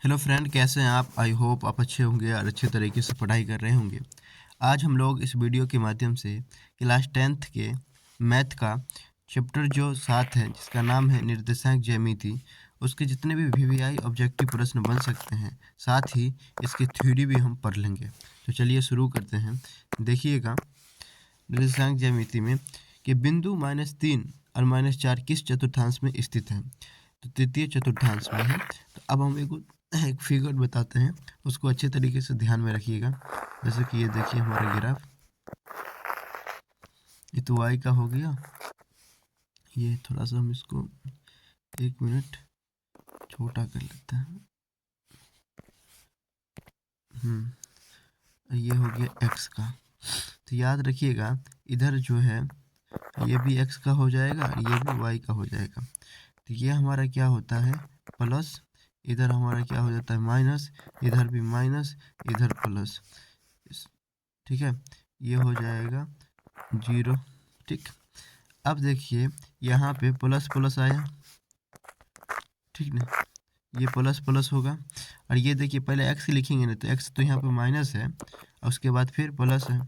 Hello friend, कैसे हैं आप? आई होप आप अच्छे होंगे और अच्छे तरीके से पढ़ाई कर रहे होंगे। आज हम लोग इस वीडियो के माध्यम से क्लास 10th के मैथ का चैप्टर जो 7 है, जिसका नाम है निर्देशांक ज्यामिति, उसके जितने भी वीवीआई ऑब्जेक्टिव प्रश्न बन सकते हैं, साथ ही इसकी थ्योरी भी हम पढ़ लेंगे। तो चलिए शुरू करते हैं। देखिएगा निर्देशांक ज्यामिति में कि बिंदु -3 और -4 किस चतुर्थांश में स्थित है। तो तृतीय चतुर्थांश में है। तो अब हम एक फिगर बताते हैं, उसको अच्छे तरीके से ध्यान में रखिएगा। जैसे कि ये देखिए हमारा ग्राफ, ये तो y का हो गया। ये थोड़ा सा हम इसको 1 मिनट छोटा कर लेते हैं। ये हो गया x का। तो याद रखिएगा, इधर जो है ये भी x का हो जाएगा, ये भी y का हो जाएगा। तो ये हमारा क्या होता है, प्लस। इधर हमारा क्या हो जाता है, माइनस। इधर भी माइनस, इधर प्लस। ठीक है, ये हो जाएगा 0। ठीक, अब देखिए यहाँ पे प्लस प्लस आया, ठीक ना, ये प्लस प्लस होगा। और ये देखिए पहले x लिखेंगे ना, तो x तो यहाँ पे माइनस है और उसके बाद फिर प्लस है,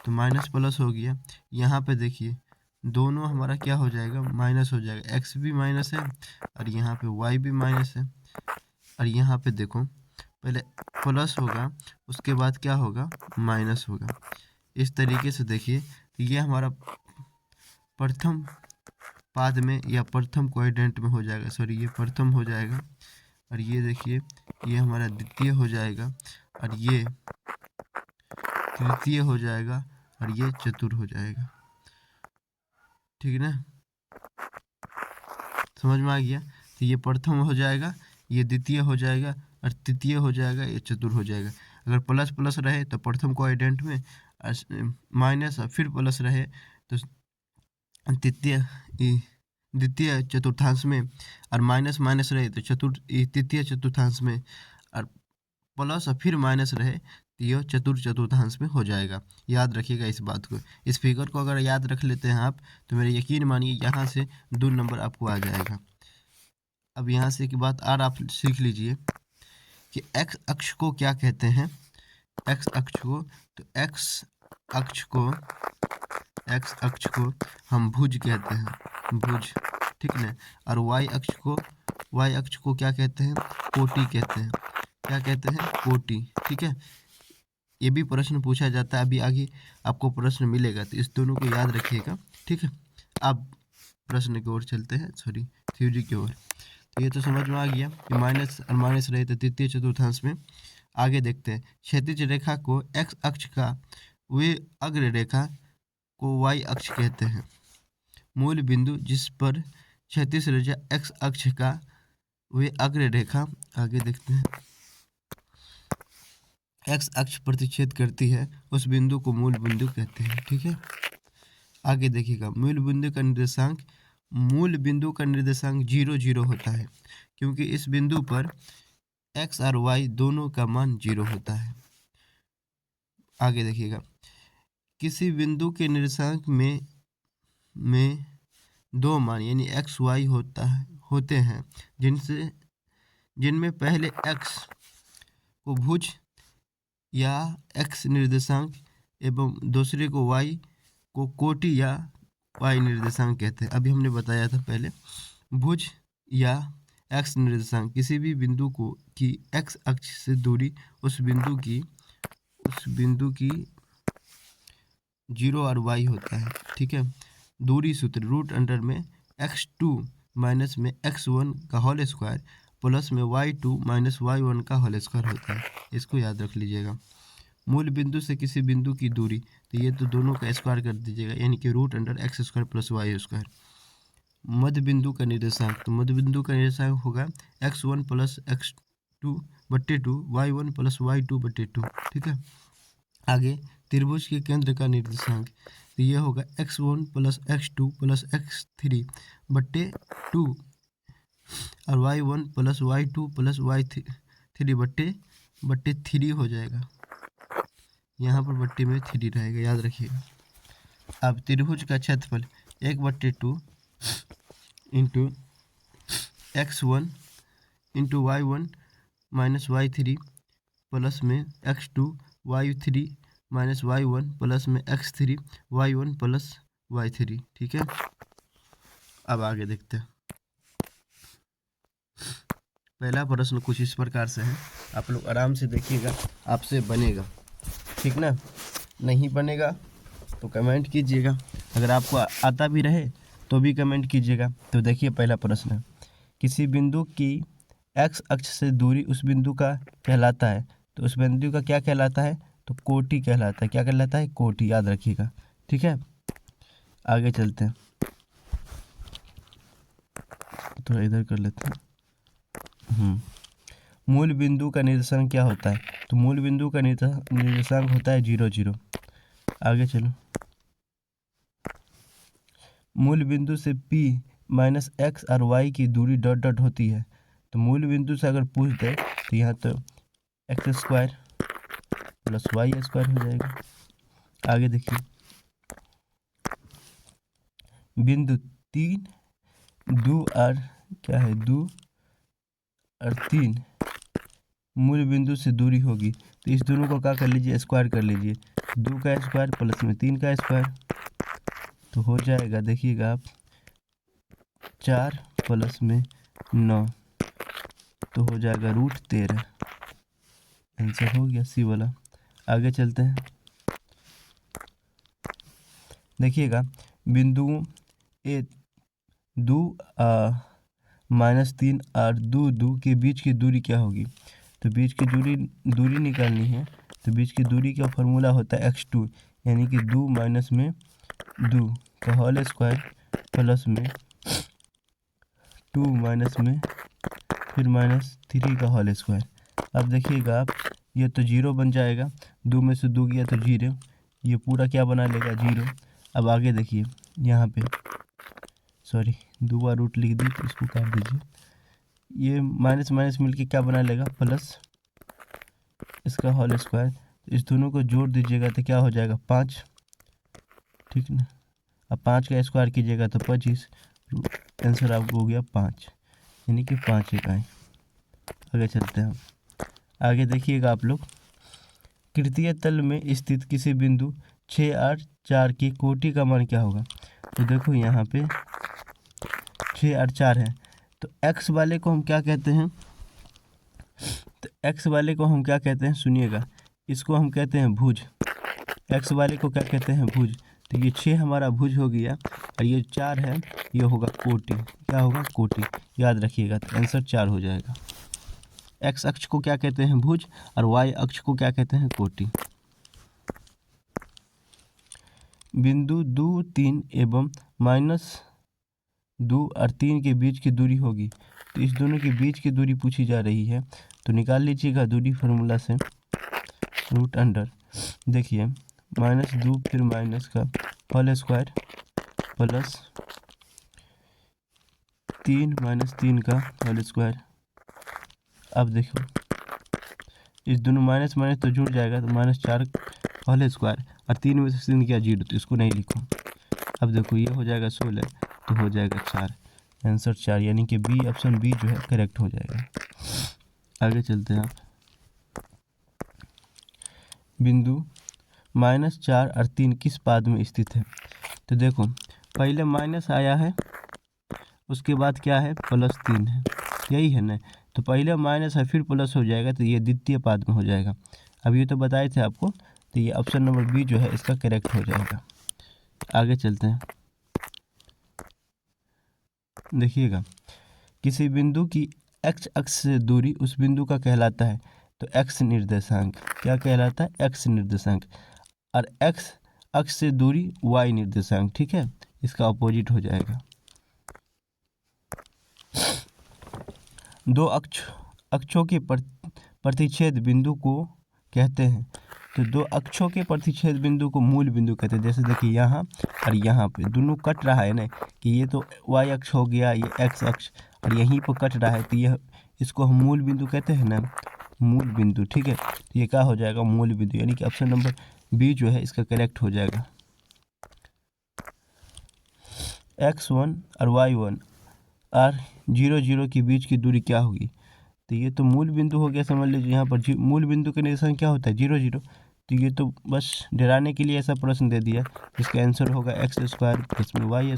तो माइनस प्लस हो गया। यहाँ पे देखिए दोनों हमारा क्या हो जाएगा, माइनस हो जाएगा। x भी माइनस है और यहाँ पे y भी माइनस है। और यहाँ पे देखो पहले प्लस होगा, उसके बाद क्या होगा, माइनस होगा। इस तरीके से देखिए, तो ये हमारा प्रथम पाद में या प्रथम क्वाड्रेंट में हो जाएगा, सॉरी ये प्रथम हो जाएगा। और ये देखिए ये हमारा द्वितीय हो जाएगा, और ये तृतीय हो जाएगा, और ये चतुर्थ हो जाएगा। ठीक ना, समझ में आ गया। तो ये प्रथम हो जाएगा, ये द्वितीय हो जाएगा, और तृतीय हो जाएगा, ये चतुर्थ हो जाएगा। अगर प्लस प्लस रहे तो प्रथम क्वाड्रेंट में, माइनस और फिर प्लस रहे तो तृतीय द्वितीय चतुर्थांश में, और माइनस माइनस रहे तो तृतीय चतुर्थांश में, और प्लस और फिर माइनस रहे तो यह चतुर्थांश में हो जाएगा। याद रखिएगा इस बात को। इस फिगर को अगर याद रख लेते हैं आप, तो मेरे यकीन मानिए यहाँ से 2 नंबर आपको आ जाएगा। अब यहाँ से एक बात और आप सीख लीजिए कि एक्स अक्ष को क्या कहते हैं। एक्स अक्ष को, तो एक्स अक्ष को हम भुज कहते हैं, भुज, ठीक ना। और वाई अक्ष को क्या कहते हैं, कोटि कहते हैं। क्या कहते हैं, कोटि। ठीक है, ये भी प्रश्न पूछा जाता है, अभी आगे आपको प्रश्न मिलेगा, तो इस दोनों को याद रखिएगा। ठीक है, अब प्रश्न की ओर चलते हैं, सॉरी थ्योरी की ओर। तो ये तो समझ में आ गया कि माइनस और माइनस रहे तो तृतीय चतुर्थांश में। आगे देखते हैं, क्षैतिज रेखा को एक्स अक्ष का वे अग्र रेखा को वाई अक्ष कहते हैं। मूल बिंदु जिस पर क्षैतिज रेखा एक्स अक्ष का वे अग्र रेखा, आगे देखते हैं, एक्स अक्ष प्रतिच्छेद करती है, उस बिंदु को मूल बिंदु कहते हैं। ठीक है, आगे देखिएगा, मूल बिंदु का निर्देशांक 0 0 होता है, क्योंकि इस बिंदु पर एक्स और वाई दोनों का मान 0 होता है। आगे देखिएगा, किसी बिंदु के निर्देशांक में 2 मान यानी एक्स वाई होते हैं, जिनमें पहले एक्स को भुज या एक्स निर्देशांक एवं दूसरे को वाई को कोटि या वाई निर्देशांक कहते हैं। अभी हमने बताया था पहले, भुज या एक्स निर्देशांक किसी भी बिंदु की एक्स अक्ष से दूरी उस बिंदु की 0 और वाई होता है। ठीक है, दूरी सूत्र रूट अंडर में x2 माइनस में x1 का होल स्क्वायर प्लस में y2 माइनस y1 का होल स्क्वायर होता है। इसको याद रख लीजिएगा। मूल बिंदु से किसी बिंदु की दूरी, तो ये तो दोनों का स्क्वायर कर दीजिएगा, यानी कि root under x square plus y square. मध्य बिंदु का निर्देशांक, तो मध्य बिंदु का निर्देशांक होगा x1 प्लस x2 बट्टे 2, y1 प्लस y2 बट्टे 2। ठीक है, आगे त्रिभुज के केंद्र का निर्देशांक, तो ये होगा x1 plus x2 plus x3 बट्टे 2, और y1 plus y2 plus y3 बट्टे 3 हो जाएगा। यहाँ पर बट्टे में 3 रहेगा, याद रखिएगा। अब त्रिभुज का क्षेत्रफल 1/2 into x1 into y1 minus y3 plus में x2 y3 minus y1 plus में x3 y1 प्लस y3। ठीक है, अब आगे देखते हैं। पहला प्रश्न कुछ इस प्रकार से है, आप लोग आराम से देखिएगा, आपसे बनेगा। ठीक ना, नहीं बनेगा तो कमेंट कीजिएगा, अगर आपको आता भी रहे तो भी कमेंट कीजिएगा। तो देखिए पहला प्रश्न है, किसी बिंदु की x अक्ष से दूरी उस बिंदु का कहलाता है, तो उस बिंदु का क्या कहलाता है? तो कोटि कहलाता है। क्या कहलाता है? कोटि, याद रखिएगा। ठीक है, आगे चलते हैं, थोड़ा इधर कर लेते हैं। मूल बिंदु का निर्देशांक क्या होता है? तो मूल बिंदु का निर्देशांक होता है 0 0। आगे चलो, मूल बिंदु से p माइनस एक्स और y की दूरी डॉट डॉट होती है। तो मूल बिंदु से अगर पूछ दे तो यहाँ तो x² प्लस y² हो जाएगा। आगे देखिए, बिंदु 3 2 और क्या है 2 और 3 मूल बिंदु से दूरी होगी, तो इस दोनों को क्या कर लीजिए? स्क्वायर कर लीजिए। 2 का स्क्वायर प्लस में 3 का स्क्वायर, तो हो जाएगा, देखिएगा आप, 4 प्लस में 9, तो हो जाएगा √13। आंसर हो गया सी वाला। आगे चलते हैं, देखिएगा बिंदुओं ए 2 -3 और 2 2 के बीच की दूरी क्या होगी? तो बीच की दूरी निकालनी है, तो बीच की दूरी का फॉर्मूला होता है x2, यानी कि 2 माइनस में 2 का होल स्क्वायर प्लस में 2 माइनस में फिर -3 का होल स्क्वायर। अब देखिएगा आप, ये तो 0 बन जाएगा, 2 में से 2 गया तो 0, ये पूरा क्या बना लेगा? 0। अब आगे देखिए, यहाँ पे सॉरी 2 बार रूट लिख दी, तो इसको काट दीजिए। ये माइनस माइनस मिलके क्या बना लेगा? प्लस इसका होल स्क्वायर। इस दोनों को जोड़ दीजिएगा तो क्या हो जाएगा? 5। ठीक ना, अब 5 का स्क्वायर कीजिएगा तो 25। आंसर आपको हो गया 5, यानी कि 5 इकाई। आगे चलते हैं, आगे देखिएगा आप लोग, तृतीय तल में स्थित किसी बिंदु 6 और 4 की कोटि का मान क्या होगा? तो देखो यहाँ पे 6 और 4 है, तो x वाले को हम क्या कहते हैं? तो x वाले को हम क्या कहते हैं? सुनिएगा, इसको हम कहते हैं भुज। x वाले को क्या कहते हैं? भुज। तो ये 6 हमारा भुज हो गया, और ये 4 है, ये होगा कोटि। क्या होगा? कोटि, याद रखिएगा। तो आंसर 4 हो जाएगा। x अक्ष को क्या कहते हैं? भुज, और y अक्ष को क्या कहते हैं? कोटि। बिंदु 2 3 एवं -2 और 3 के बीच की दूरी होगी, तो इस दोनों के बीच की दूरी पूछी जा रही है, तो निकाल लीजिएगा दूरी फार्मूला से। रूट अंडर, देखिए -2 फिर माइनस का होल स्क्वायर प्लस 3 -3 का होल स्क्वायर। अब देखो, इस दोनों माइनस माइनस तो जुड़ जाएगा, तो -4 होल स्क्वायर, और 3 में से 3 क्या? 0, तो इसको नहीं लिखो। अब देखो, ये हो जाएगा 16, तो हो जाएगा 4। आंसर 4, यानी कि बी, ऑप्शन बी जो है करेक्ट हो जाएगा। आगे चलते हैं आप, बिंदु -4 और 3 किस पाद में स्थित है? तो देखो, पहले माइनस आया है, उसके बाद क्या है? +3 है, यही है ना। तो पहले माइनस है, फिर प्लस हो जाएगा, तो ये द्वितीय पाद में हो जाएगा। अब ये तो बताए थे आपको, तो ये ऑप्शन नंबर बी जो है इसका करेक्ट हो जाएगा। आगे चलते हैं, देखिएगा, किसी बिंदु की x अक्ष से दूरी उस बिंदु का कहलाता है, तो x निर्देशांक क्या कहलाता है? x निर्देशांक। और x अक्ष से दूरी y निर्देशांक। ठीक है, इसका अपोजिट हो जाएगा। दो अक्षों के प्रतिच्छेद बिंदु को कहते हैं, तो दो अक्षों के प्रतिच्छेद बिंदु को मूल बिंदु कहते हैं। जैसे देखिए, यहाँ और यहाँ पे दोनों कट रहा है ना, कि ये तो y अक्ष हो गया, ये x अक्ष, और यहीं पर कट रहा है, तो यह इसको हम मूल बिंदु कहते हैं ना, मूल बिंदु। ठीक है, तो ये क्या हो जाएगा? मूल बिंदु, यानी कि ऑप्शन नंबर बी जो है इसका करेक्ट हो जाएगा। x1 और y1 और 0 0 के बीच की दूरी क्या होगी? तो ये तो मूल बिंदु हो गया, समझ लीजिए। यहाँ पर मूल बिंदु का निर्देशांक क्या होता है, 0 0। तो ये तो बस डराने के लिए ऐसा प्रश्न दे दिया। इसका आंसर होगा x² प्लस में y²।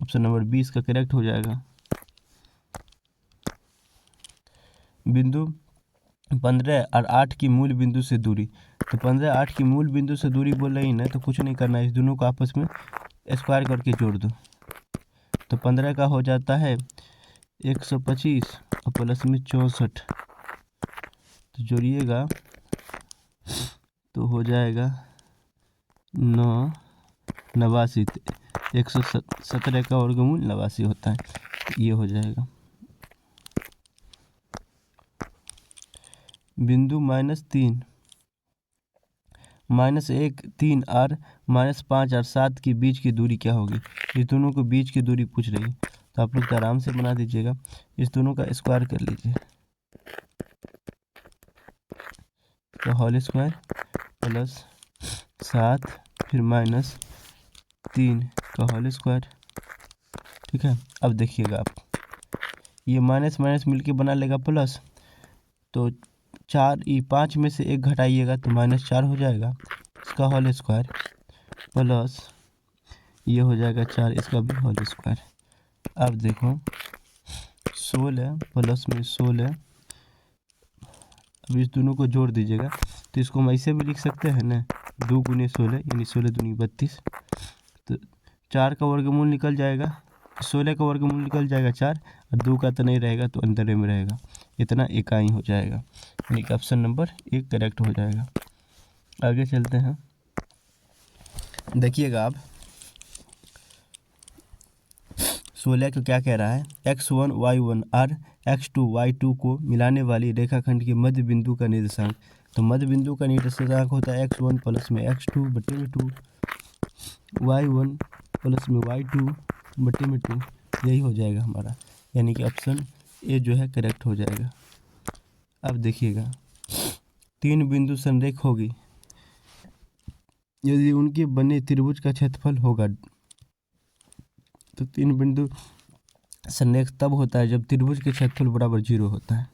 ऑप्शन नंबर 20 का करेक्ट हो जाएगा। बिंदु 15 और 8 की मूल बिंदु से दूरी। तो 15 8 की मूल बिंदु से दूरी बोल रही ना, तो कुछ नहीं करना है, इस दोनों को आपस में स्क्वायर करके जोड़ दो। तो 15 का हो जाता है 125 और प्लस में 64, तो जोड़िएगा तो हो जाएगा 9 89। 117 का वर्गमूल 89 होता है, ये हो जाएगा। बिंदु -3 -1 3 और -5 और 7 के बीच की दूरी क्या होगी। इस दोनों को बीच की दूरी पूछ रही है, तो आप लोग आराम से बना दीजिएगा। इस दोनों का स्क्वायर कर लीजिए, तो होल स्क्वायर प्लस 7 फिर -3 का होल स्क्वायर। ठीक है, अब देखिएगा आप, ये माइनस माइनस मिलके बना लेगा प्लस, तो 5 में से 1 घटाइएगा तो -4 हो जाएगा, इसका होल स्क्वायर प्लस ये हो जाएगा 4, इसका भी होल स्क्वायर। अब देखो 16 प्लस में 16, अब इस दोनों को जोड़ दीजिएगा, तो इसको हम ऐसे भी लिख सकते हैं ना, 2 × 16 यानी 16 दूनी 32। तो 4 का वर्गमूल निकल जाएगा, 16 का वर्गमूल निकल जाएगा 4, और 2 का तो नहीं रहेगा, तो अंदर में रहेगा, इतना इकाई हो जाएगा, यानी कि ऑप्शन नंबर 1 करेक्ट हो जाएगा। आगे चलते हैं, देखिएगा आप 16 को क्या कह रहा है, x1 y1 और x2 y2 को मिलाने वाली रेखाखंड के मध्य बिंदु का निर्देशांक। तो मध्य बिंदु का निर्देशांक होता है x1 प्लस में x2 बटे में 2, y1 प्लस में y2 बटे में 2, यही हो जाएगा हमारा, यानी कि ऑप्शन ए जो है करेक्ट हो जाएगा। अब देखिएगा 3 बिंदु संरेख होगी, यदि उनके बने त्रिभुज का क्षेत्रफल होगा। तो 3 बिंदु संरेख तब होता है जब त्रिभुज के क्षेत्रफल बराबर 0 होता है।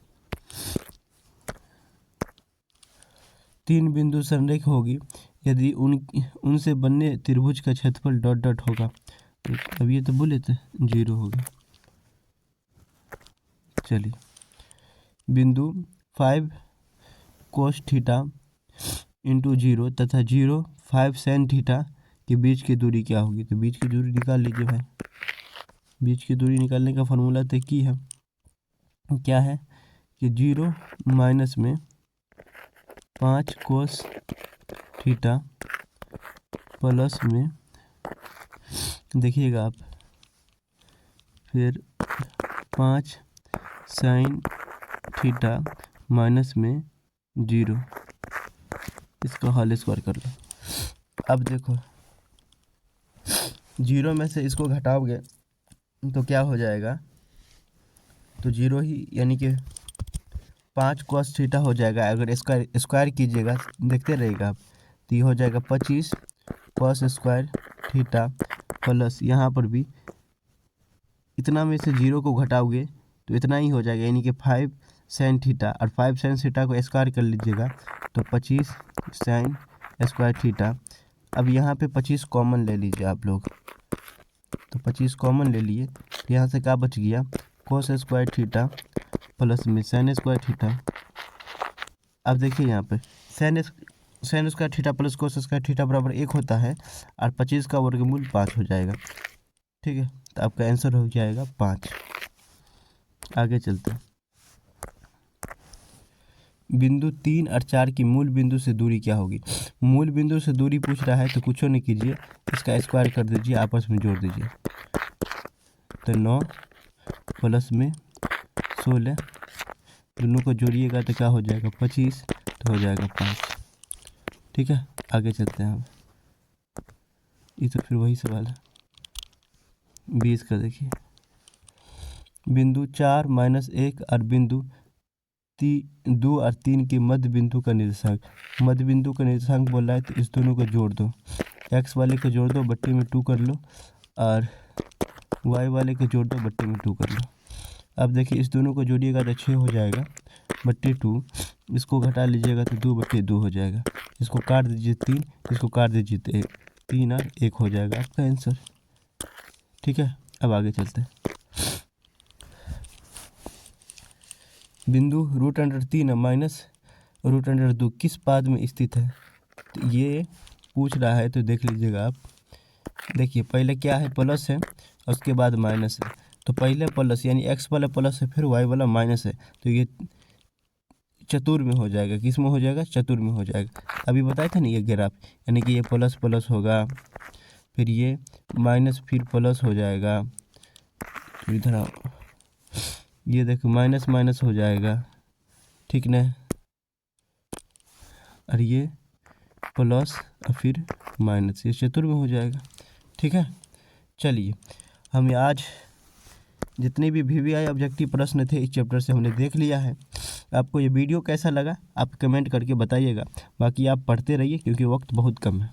3 बिंदु संरेख होगी यदि उनसे बनने त्रिभुज का क्षेत्रफल डॉट डॉट होगा। तो अब ये तो बोले थे 0 होगा। चलिए, बिंदु 5 cos थीटा इंटू 0 तथा 0 5 sin थीटा के बीच की दूरी क्या होगी। तो बीच की दूरी निकाल लीजिए भाई। बीच की दूरी निकालने का फॉर्मूला तय की है, क्या है कि 0 माइनस में 5 cos थीटा प्लस में, देखिएगा आप, फिर 5 sin थीटा माइनस में 0, इसका होल स्क्वायर कर लो। अब देखो 0 में से इसको घटाओगे तो क्या हो जाएगा, तो 0 ही, यानी कि 5 cos थीटा हो जाएगा। अगर स्क्वायर कीजिएगा, देखते रहिएगा आप, तो ये हो जाएगा 25 cos स्क्वायर थीटा प्लस यहाँ पर भी इतना में से 0 को घटाओगे तो इतना ही हो जाएगा, यानी कि 5 sin थीटा, और 5 sin थीटा को स्क्वायर कर लीजिएगा तो 25 sin स्क्वायर थीटा। अब यहाँ पे 25 कॉमन ले लीजिए आप लोग, तो 25 कॉमन ले लिए, तो यहाँ से क्या बच गया, cos स्क्वायर थीटा प्लस में sin स्क्वायर थीटा। अब देखिए यहाँ पे sin square theta plus cos square theta बराबर 1 होता है, और 25 का वर्गमूल 5 हो जाएगा। ठीक है, तो आपका आंसर हो जाएगा 5। आगे चलते हैं, बिंदु 3 और 4 की मूल बिंदु से दूरी क्या होगी। मूल बिंदु से दूरी पूछ रहा है, तो कुछ नहीं कीजिए, इसका स्क्वायर कर दीजिए, आपस में जोड़ दीजिए। तो 9 प्लस में 16, दोनों को जोड़िएगा तो क्या हो जाएगा 25, तो हो जाएगा 5। ठीक है, आगे चलते हैं हम, ये तो फिर वही सवाल है 20 का। देखिए बिंदु 4 -1 और बिंदु 2 और 3 के मध्य बिंदु का निर्देशांक। मध्य बिंदु का निर्देशांक बोल रहा है, तो इस दोनों को जोड़ दो, x वाले को जोड़ दो, बट्टे में 2 कर लो, और y वाले को जोड़ दो, बट्टे में 2 कर लो। अब देखिए इस दोनों को जोड़िएगा तो 6 हो जाएगा बट्टे 2, इसको घटा लीजिएगा तो 2/2 हो जाएगा। इसको काट दीजिए 3, इसको काट दीजिए 3 और 1 हो जाएगा आपका आंसर। ठीक है, अब आगे चलते हैं। बिंदु √3 माइनस √2 किस पाद में स्थित है? तो ये पूछ रहा है तो देख लीजिएगा आप। देखिए पहले क्या है, प्लस है और उसके बाद माइनस है। तो पहले प्लस यानी x वाला प्लस है, फिर y वाला माइनस है, तो ये चतुर में हो जाएगा। किस में हो जाएगा? चतुर में हो जाएगा। अभी बताए थे ना ये ग्राफ, यानी कि ये प्लस प्लस होगा, फिर ये माइनस, फिर प्लस हो जाएगा। तो इधर आओ, ये देखो माइनस माइनस हो जाएगा, ठीक ना, और ये प्लस और फिर माइनस, ये चतुर में हो जाएगा। ठीक है, चलिए हम आज जितने भी VVI ऑब्जेक्टिव प्रश्न थे इस चैप्टर से हमने देख लिया है। आपको ये वीडियो कैसा लगा आप कमेंट करके बताइएगा। बाकी आप पढ़ते रहिए क्योंकि वक्त बहुत कम है।